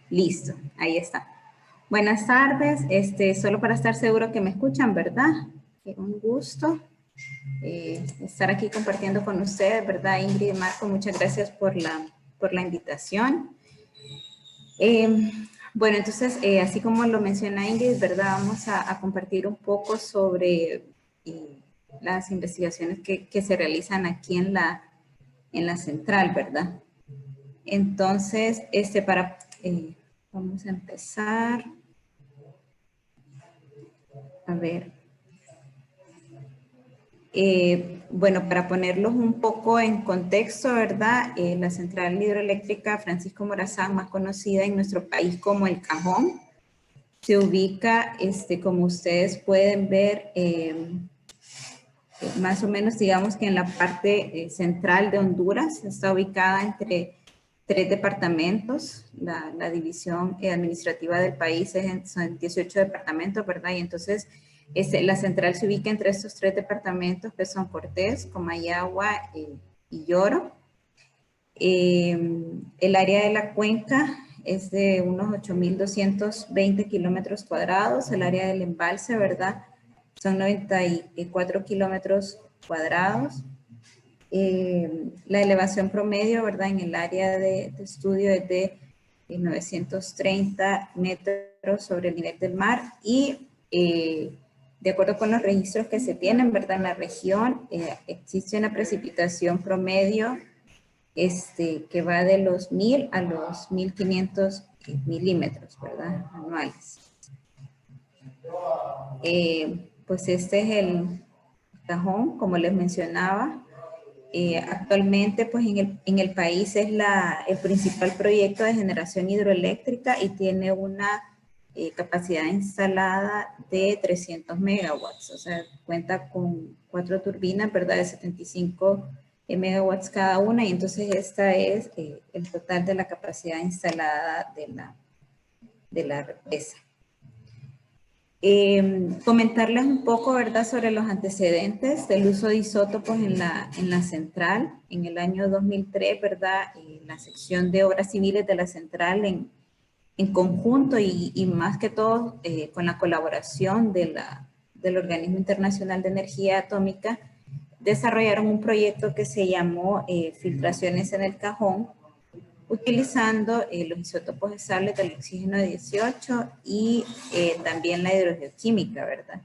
Listo, ahí está. Buenas tardes, solo para estar seguro que me escuchan, ¿verdad? Un gusto estar aquí compartiendo con ustedes, ¿verdad? Ingrid y Marco, muchas gracias por la invitación. Bueno, entonces, así como lo menciona Ingrid, ¿verdad? Vamos a compartir un poco sobre las investigaciones que se realizan aquí en la central, ¿verdad? Entonces, vamos a empezar. A ver. Bueno, para ponerlos un poco en contexto, ¿verdad? La central hidroeléctrica Francisco Morazán, más conocida en nuestro país como El Cajón, se ubica, como ustedes pueden ver, más o menos, digamos que en la parte central de Honduras. Está ubicada entre 3 departamentos. La división administrativa del país son 18 departamentos, ¿verdad? Y entonces la central se ubica entre estos 3 departamentos, que son Cortés, Comayagua y Lloro. El área de la cuenca es de unos 8.220 kilómetros cuadrados. El área del embalse, ¿verdad? Son 94 kilómetros cuadrados. La elevación promedio, ¿verdad? En el área de estudio es de 930 metros sobre el nivel del mar y de acuerdo con los registros que se tienen, ¿verdad? En la región existe una precipitación promedio que va de los 1.000 a los 1.500 milímetros, ¿verdad? Anuales. Pues este es el Cajón, como les mencionaba. Actualmente, pues en el país es el principal proyecto de generación hidroeléctrica y tiene una capacidad instalada de 300 megawatts, o sea, cuenta con 4 turbinas, ¿verdad? De 75 megawatts cada una, y entonces esta es el total de la capacidad instalada de la represa. Comentarles un poco, ¿verdad?, sobre los antecedentes del uso de isótopos en la central. En el año 2003, ¿verdad?, la sección de obras civiles de la central en conjunto y más que todo con la colaboración del Organismo Internacional de Energía Atómica, desarrollaron un proyecto que se llamó Filtraciones en el Cajón, utilizando los isótopos estables del oxígeno 18 y también la hidrogeoquímica, ¿verdad?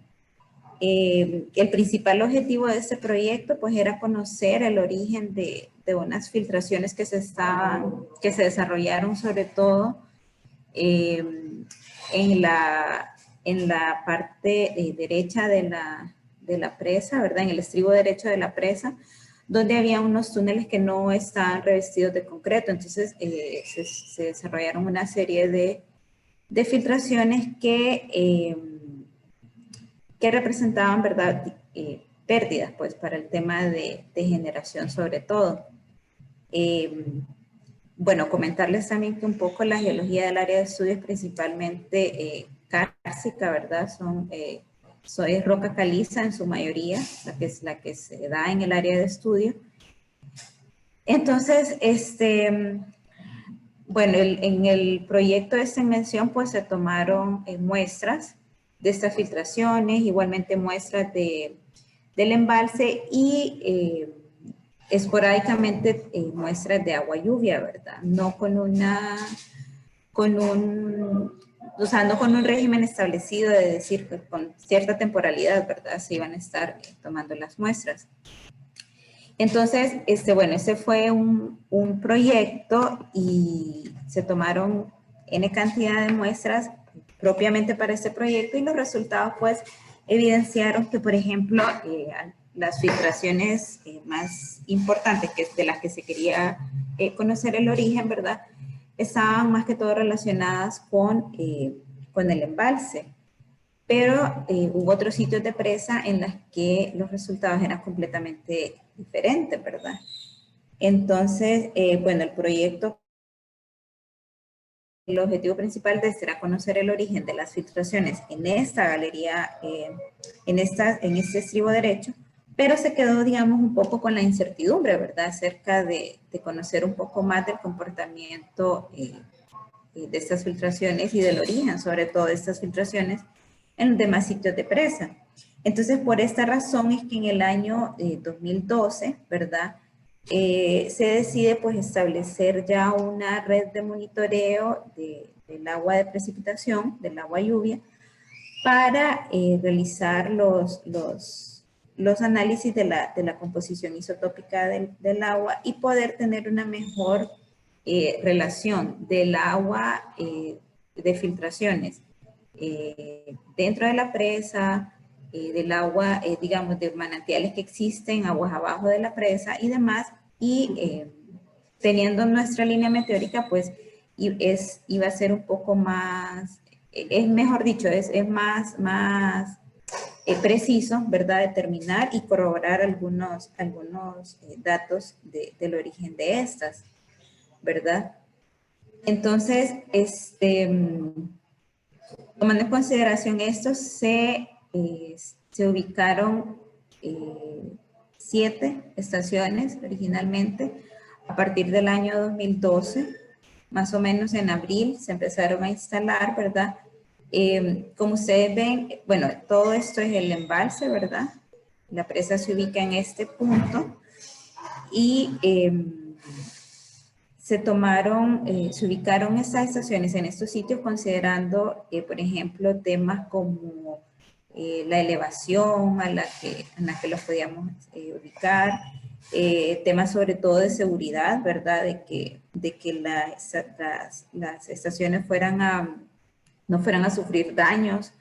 El principal objetivo de este proyecto pues era conocer el origen de unas filtraciones que se desarrollaron sobre todo en la parte derecha de la presa, ¿verdad? En el estribo derecho de la presa, donde había unos túneles que no estaban revestidos de concreto. Entonces se desarrollaron una serie de filtraciones que representaban, ¿verdad? Pérdidas, pues, para el tema de generación sobre todo. Bueno, comentarles también que un poco la geología del área de estudio es principalmente cársica, ¿verdad? Es roca caliza en su mayoría, la que se da en el área de estudio. Entonces, bueno, en el proyecto de esta mención, pues se tomaron muestras de estas filtraciones, igualmente muestras del embalse y esporádicamente muestras de agua lluvia, ¿verdad? No o sea, no con un régimen establecido de decir que con cierta temporalidad, ¿verdad? Se iban a estar tomando las muestras. Entonces, bueno, ese fue un proyecto y se tomaron N cantidad de muestras propiamente para este proyecto y los resultados pues evidenciaron que, por ejemplo, las filtraciones más importantes de las que se quería conocer el origen, ¿verdad?, estaban más que todo relacionadas con el embalse. Pero hubo otros sitios de presa en los que los resultados eran completamente diferentes, ¿verdad? Entonces, bueno, el proyecto, el objetivo principal de este era conocer el origen de las filtraciones en esta galería, en este estribo derecho, pero se quedó, digamos, un poco con la incertidumbre, ¿verdad?, acerca de conocer un poco más del comportamiento de estas filtraciones y del origen, sobre todo, de estas filtraciones en los demás sitios de presa. Entonces, por esta razón es que en el año 2012, ¿verdad? Se decide pues establecer ya una red de monitoreo del agua de precipitación, del agua lluvia, para realizar los análisis de la composición isotópica del agua y poder tener una mejor relación del agua de filtraciones dentro de la presa, del agua, digamos, de manantiales que existen, aguas abajo de la presa y demás, y teniendo nuestra línea meteórica, pues iba a ser un poco más, es mejor dicho, es más preciso, ¿verdad? Determinar y corroborar algunos datos del origen de estas, ¿verdad? Entonces, tomando en consideración esto, se ubicaron 7 estaciones originalmente. A partir del año 2012, más o menos en abril, se empezaron a instalar, ¿verdad? Como ustedes ven, bueno, todo esto es el embalse, ¿verdad? La presa se ubica en este punto y se ubicaron estas estaciones en estos sitios considerando, por ejemplo, temas como la elevación en la que los podíamos ubicar, temas sobre todo de seguridad, ¿verdad? De que las estaciones no fueran a sufrir daños,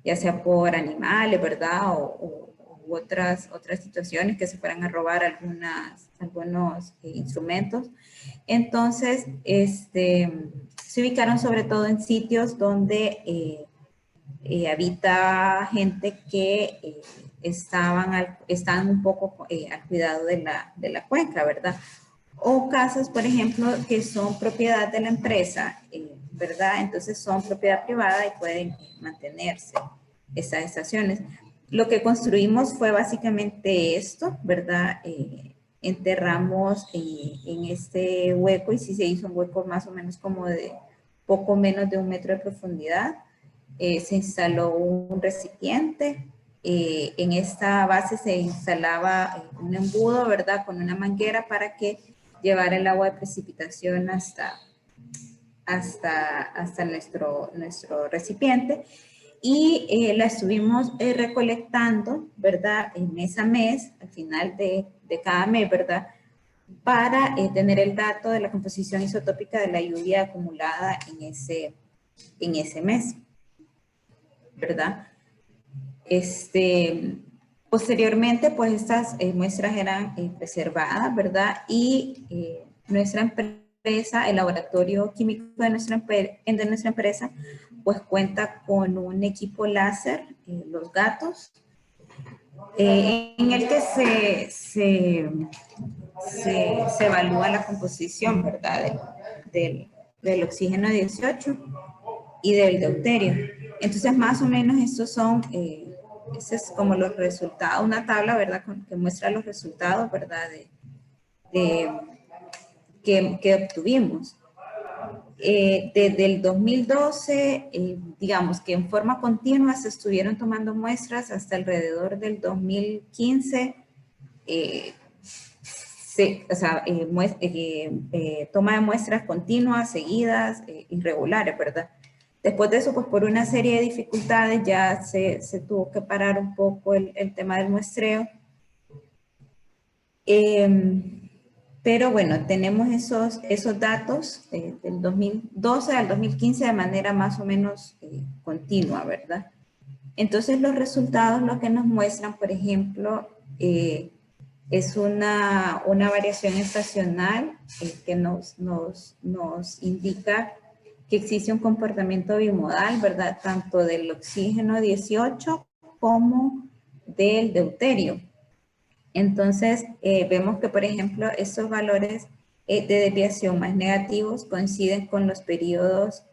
ya sea por animales, ¿verdad? U otras situaciones que se fueran a robar algunos instrumentos. Entonces, se ubicaron sobre todo en sitios donde habita gente que están un poco al cuidado de la cuenca, ¿verdad? O casas, por ejemplo, que son propiedad de la empresa, ¿verdad? Entonces son propiedad privada y pueden mantenerse esas estaciones. Lo que construimos fue básicamente esto, ¿verdad? Enterramos en este hueco y sí se hizo un hueco más o menos como de poco menos de 1 metro de profundidad. Se instaló un recipiente. En esta base se instalaba un embudo, ¿verdad? Con una manguera para que llevara el agua de precipitación hasta nuestro recipiente. Y la estuvimos recolectando, ¿verdad? Mes a mes, al final de cada mes, ¿verdad? Para tener el dato de la composición isotópica de la lluvia acumulada en ese mes, ¿verdad? Posteriormente, pues estas muestras eran preservadas, ¿verdad? Y nuestra empresa, el laboratorio químico de nuestra empresa, pues cuenta con un equipo láser, los gatos, en el que se evalúa la composición, ¿verdad? Del oxígeno 18 y del deuterio. Entonces, más o menos estos son, ese es como los resultados, una tabla, ¿verdad? Que muestra los resultados, ¿verdad? Que obtuvimos. Desde el 2012, digamos que en forma continua se estuvieron tomando muestras hasta alrededor del 2015, toma de muestras continuas, seguidas, irregulares, ¿verdad? Después de eso, pues por una serie de dificultades ya se tuvo que parar un poco el tema del muestreo. Pero bueno, tenemos esos datos del 2012 al 2015 de manera más o menos continua, ¿verdad? Entonces los resultados lo que nos muestran, por ejemplo, es una variación estacional que nos indica que existe un comportamiento bimodal, ¿verdad? Tanto del oxígeno 18 como del deuterio. Entonces, vemos que, por ejemplo, estos valores de desviación más negativos coinciden con los periodos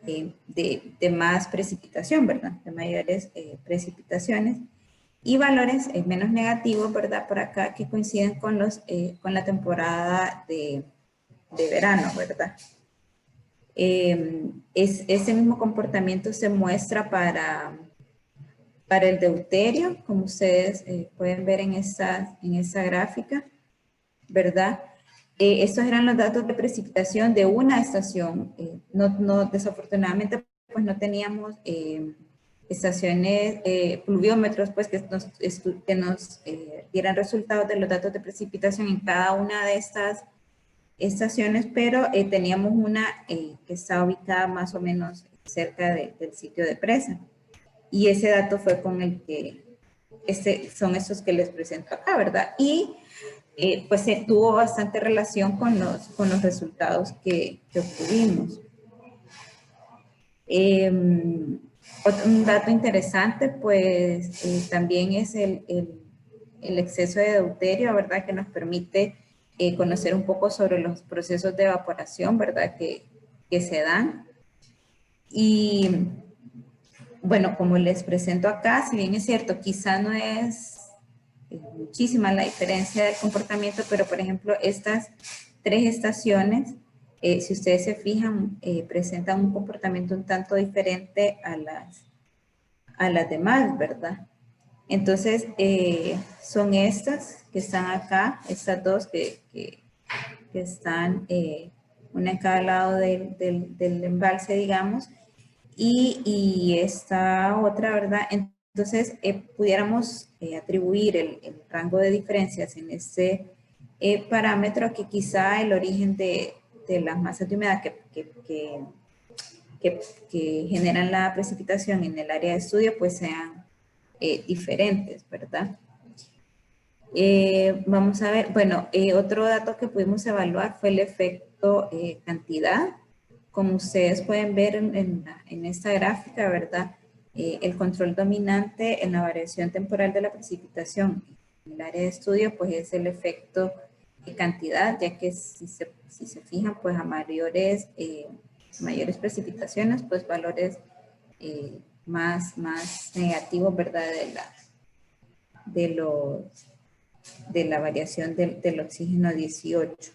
de más precipitación, ¿verdad? De mayores precipitaciones. Y valores menos negativos, ¿verdad? Por acá, que coinciden con la temporada de verano, ¿verdad? Ese mismo comportamiento se muestra para el deuterio, como ustedes pueden ver en esa gráfica, ¿verdad? Estos eran los datos de precipitación de una estación. Desafortunadamente, pues no teníamos estaciones, pluviómetros, pues que nos dieran resultados de los datos de precipitación en cada una de estas estaciones, pero teníamos una que estaba ubicada más o menos cerca del sitio de presa. Y ese dato fue con el que, son estos que les presento acá, ¿verdad? Y pues tuvo bastante relación con los resultados que obtuvimos. Un dato interesante, pues también es el exceso de deuterio, ¿verdad? Que nos permite conocer un poco sobre los procesos de evaporación, ¿verdad? Que se dan. Y bueno, como les presento acá, si bien es cierto, quizá no es muchísima la diferencia del comportamiento, pero por ejemplo, estas 3 estaciones, si ustedes se fijan, presentan un comportamiento un tanto diferente a las demás, ¿verdad? Entonces, son estas que están acá, estas dos que están una en cada lado del embalse, digamos, y esta otra, ¿verdad? Entonces, pudiéramos atribuir el rango de diferencias en este parámetro que quizá el origen de las masas de humedad que generan la precipitación en el área de estudio, pues sean diferentes, ¿verdad? Vamos a ver, bueno, otro dato que pudimos evaluar fue el efecto cantidad. Como ustedes pueden ver en esta gráfica, ¿verdad? El control dominante en la variación temporal de la precipitación en el área de estudio, pues es el efecto de cantidad, ya que si se fijan, pues a mayores precipitaciones, pues valores más negativos, ¿verdad? De la variación del oxígeno 18.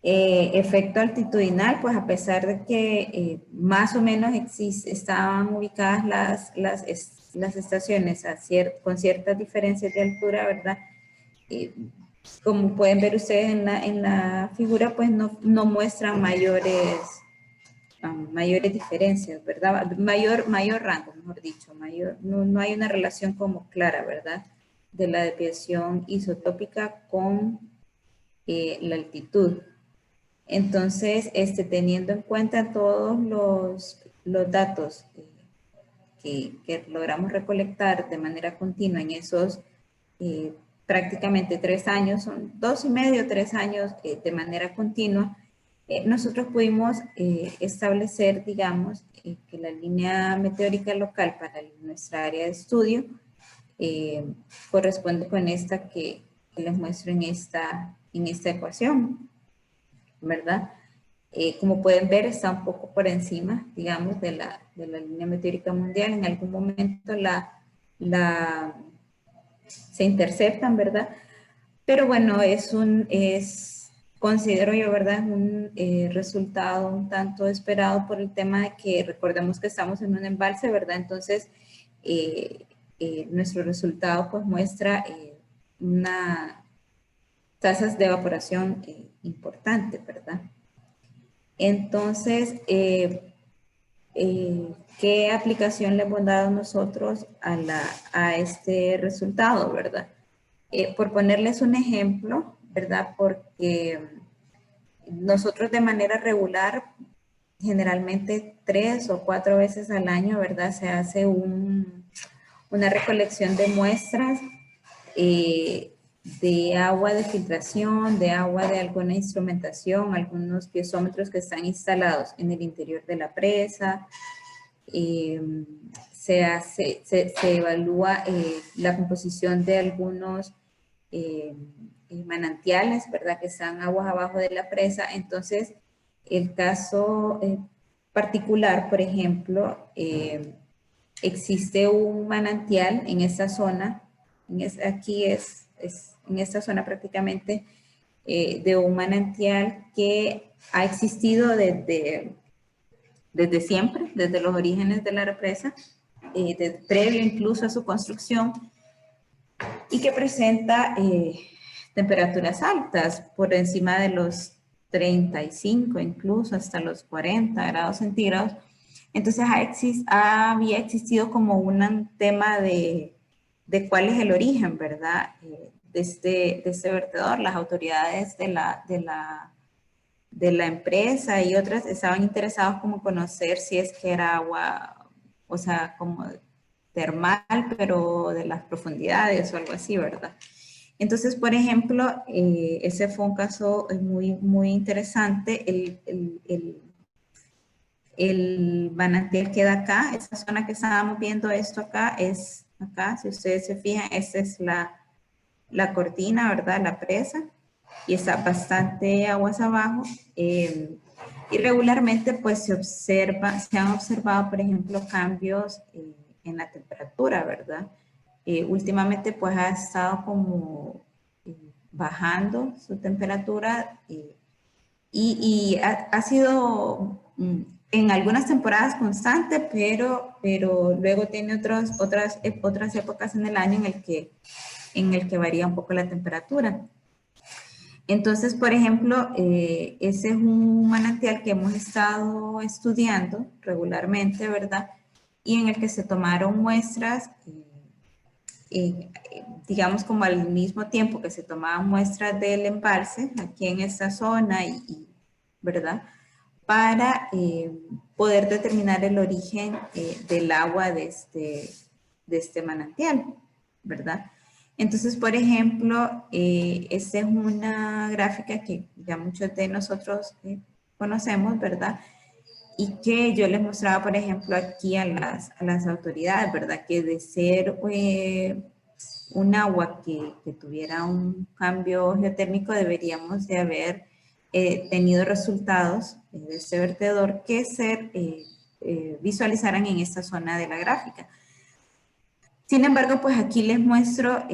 Efecto altitudinal, pues a pesar de que más o menos estaban ubicadas las estaciones con ciertas diferencias de altura, ¿verdad? Como pueden ver ustedes en la figura, pues no muestran mayores diferencias, ¿verdad? Mayor rango, mejor dicho, no hay una relación como clara, ¿verdad? De la desviación isotópica con la altitud. Entonces, teniendo en cuenta todos los datos que logramos recolectar de manera continua en esos prácticamente 3 años, son 2,5, 3 años de manera continua, nosotros pudimos establecer, digamos, que la línea meteórica local para nuestra área de estudio corresponde con esta que les muestro en esta ecuación, ¿verdad? Como pueden ver, está un poco por encima, digamos, de la línea meteórica mundial. En algún momento se interceptan, ¿verdad? Pero bueno, considero yo, ¿verdad? Un resultado un tanto esperado por el tema de que recordemos que estamos en un embalse, ¿verdad? Entonces, nuestro resultado pues muestra unas tasas de evaporación importantes, ¿verdad? Entonces, ¿qué aplicación le hemos dado nosotros a este resultado, verdad? Por ponerles un ejemplo, ¿verdad? Porque nosotros de manera regular, generalmente 3 o 4 veces al año, ¿verdad? Se hace una recolección de muestras de agua de filtración, de agua de alguna instrumentación, algunos piezómetros que están instalados en el interior de la presa. Se evalúa la composición de algunos manantiales, ¿verdad? Que están aguas abajo de la presa. Entonces, el caso particular, por ejemplo, existe un manantial en esta zona, aquí es en esta zona prácticamente de un manantial que ha existido desde siempre, desde los orígenes de la represa, previo incluso a su construcción, y que presenta temperaturas altas, por encima de los 35, incluso hasta los 40 grados centígrados. Entonces había existido como un tema de cuál es el origen, ¿verdad? De este vertedor. Las autoridades de la empresa y otras estaban interesados como conocer si es que era agua, o sea, como termal, pero de las profundidades o algo así, ¿verdad? Entonces, por ejemplo, ese fue un caso muy, muy interesante. El manantial queda acá, esta zona que estábamos viendo, esto acá es acá, si ustedes se fijan, esta es la cortina, ¿verdad? La presa, y está bastante aguas abajo. Y regularmente pues se han observado, por ejemplo, cambios en la temperatura, ¿verdad? Últimamente pues ha estado como bajando su temperatura y ha sido en algunas temporadas constante, pero luego tiene otras épocas en el año en el que varía un poco la temperatura. Entonces, por ejemplo, ese es un manantial que hemos estado estudiando regularmente, ¿verdad? Y en el que se tomaron muestras, digamos como al mismo tiempo que se tomaban muestras del embalse, aquí en esta zona, ¿verdad? Para poder determinar el origen del agua de este manantial, ¿verdad? Entonces, por ejemplo, esta es una gráfica que ya muchos de nosotros conocemos, ¿verdad? Y que yo les mostraba, por ejemplo, aquí a las autoridades, ¿verdad? Que de ser un agua que tuviera un cambio geotérmico, deberíamos de haber tenido resultados de este vertedor que se visualizaran en esta zona de la gráfica. Sin embargo, pues aquí les muestro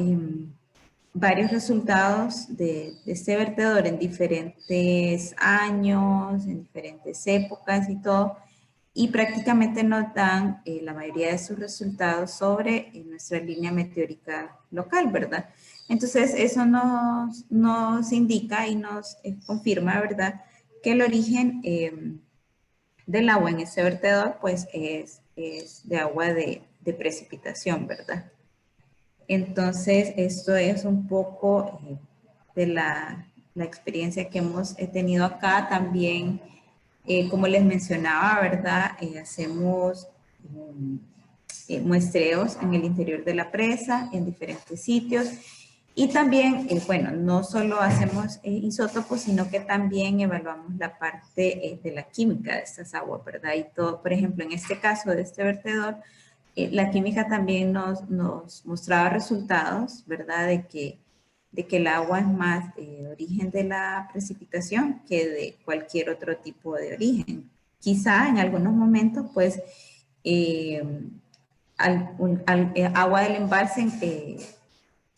varios resultados de este vertedor en diferentes años, en diferentes épocas y todo, y prácticamente nos dan la mayoría de sus resultados sobre nuestra línea meteórica local, ¿verdad? Entonces, eso nos indica y nos confirma, ¿verdad?, que el origen del agua en ese vertedor, pues, es de agua de precipitación, ¿verdad? Entonces, esto es un poco de la experiencia que hemos tenido acá. También, como les mencionaba, ¿verdad? Hacemos muestreos en el interior de la presa, en diferentes sitios. Y también, bueno, no solo hacemos isótopos, sino que también evaluamos la parte de la química de estas aguas, ¿verdad? Y todo, por ejemplo, en este caso de este vertedor, la química también nos mostraba resultados, ¿verdad? De que el agua es más de origen de la precipitación que de cualquier otro tipo de origen. Quizá en algunos momentos, pues, agua del embalse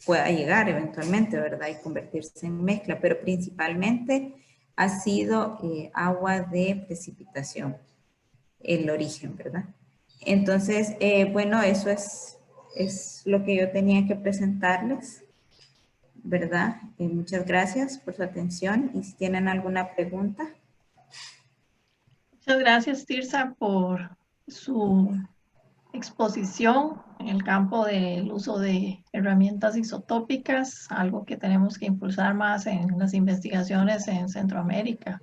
pueda llegar eventualmente, ¿verdad? Y convertirse en mezcla, pero principalmente ha sido agua de precipitación, el origen, ¿verdad? Entonces, bueno, eso es lo que yo tenía que presentarles, ¿verdad? Muchas gracias por su atención y si tienen alguna pregunta. Muchas gracias, Tirsa, por su exposición en el campo del uso de herramientas isotópicas, algo que tenemos que impulsar más en las investigaciones en Centroamérica.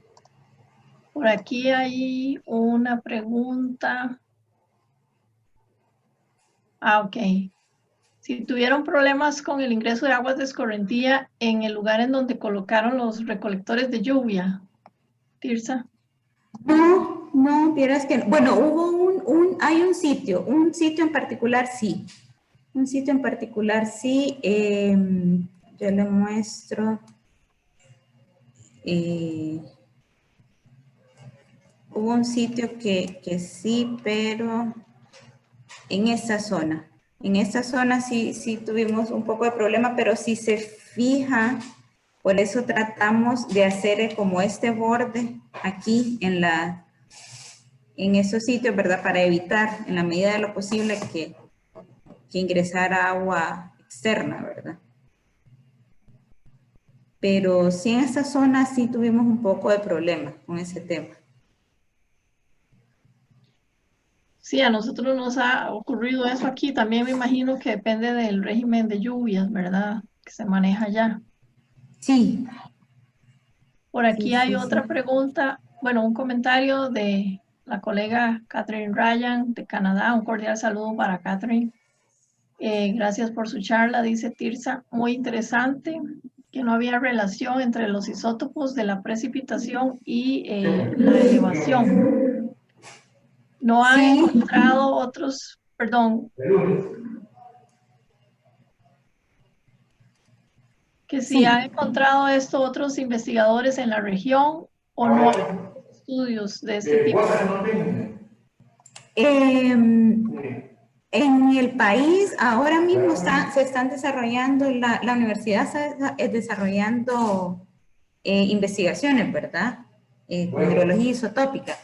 Por aquí hay una pregunta. Ok. Si tuvieron problemas con el ingreso de aguas de escorrentía en el lugar en donde colocaron los recolectores de lluvia, Tirsa. No, vieras que no. Bueno, hay un sitio en particular, sí. Un sitio en particular, sí. Yo le muestro. Hubo un sitio que sí, pero en esta zona. En esta zona sí tuvimos un poco de problema, pero si se fija, Por eso tratamos de hacer como este borde aquí en esos sitios, ¿verdad? Para evitar en la medida de lo posible que ingresara agua externa, ¿verdad? Pero sí en esta zona sí tuvimos un poco de problema con ese tema. Sí, a nosotros nos ha ocurrido eso aquí. También me imagino que depende del régimen de lluvias, ¿verdad? Que se maneja allá. Sí. Por aquí hay Sí. otra pregunta, bueno, un comentario de la colega Catherine Ryan de Canadá. Un cordial saludo para Catherine. Gracias por su charla, dice Tirsa. Muy interesante que no había relación entre los isótopos de la precipitación y la elevación. No han Sí. encontrado otros, perdón, que si han encontrado esto otros investigadores en la región o no hay estudios de este tipo. En el país ahora mismo se están desarrollando, la universidad está desarrollando investigaciones, ¿verdad? Con hidrología isotópica,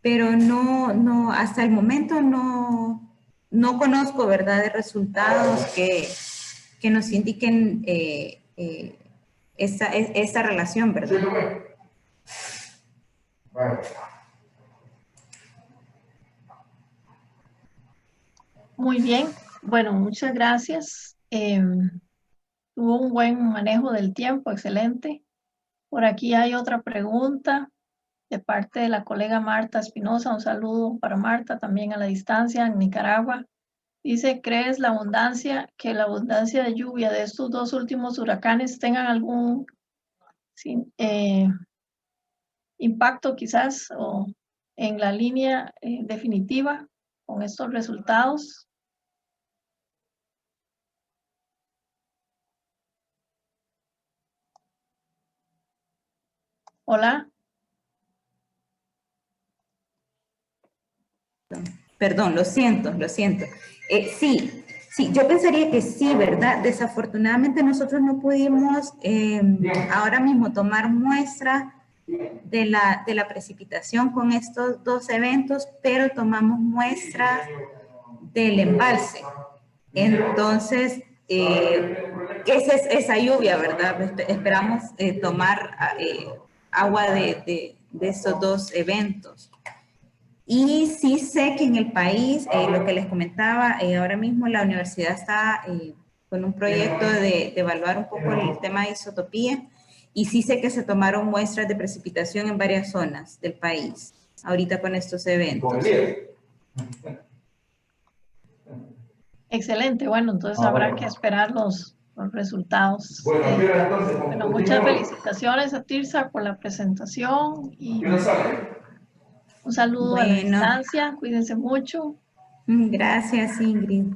pero no, hasta el momento no conozco, ¿verdad?, de resultados que nos indiquen esta relación, ¿verdad? Muy bien, bueno, muchas gracias. Tuvo un buen manejo del tiempo, excelente. Por aquí hay otra pregunta de parte de la colega Marta Espinosa. Un saludo para Marta, también a la distancia en Nicaragua. Dice, ¿crees que la abundancia de lluvia de estos dos últimos huracanes tengan algún impacto quizás o en la línea definitiva con estos resultados? Hola. Perdón, lo siento. Sí, yo pensaría que sí, ¿verdad? Desafortunadamente nosotros no pudimos ahora mismo tomar muestra de la precipitación con estos dos eventos, pero tomamos muestras del embalse. Entonces, esa lluvia, ¿verdad? Esperamos tomar agua de estos dos eventos. Y sí sé que en el país, lo que les comentaba, ahora mismo la universidad está con un proyecto de evaluar un poco el tema de isotopía, y sí sé que se tomaron muestras de precipitación en varias zonas del país, ahorita con estos eventos. Excelente, bueno, entonces habrá que esperar los resultados. Bueno, muchas felicitaciones a Tirsa por la presentación y un saludo a la distancia. Cuídense mucho. Gracias, Ingrid.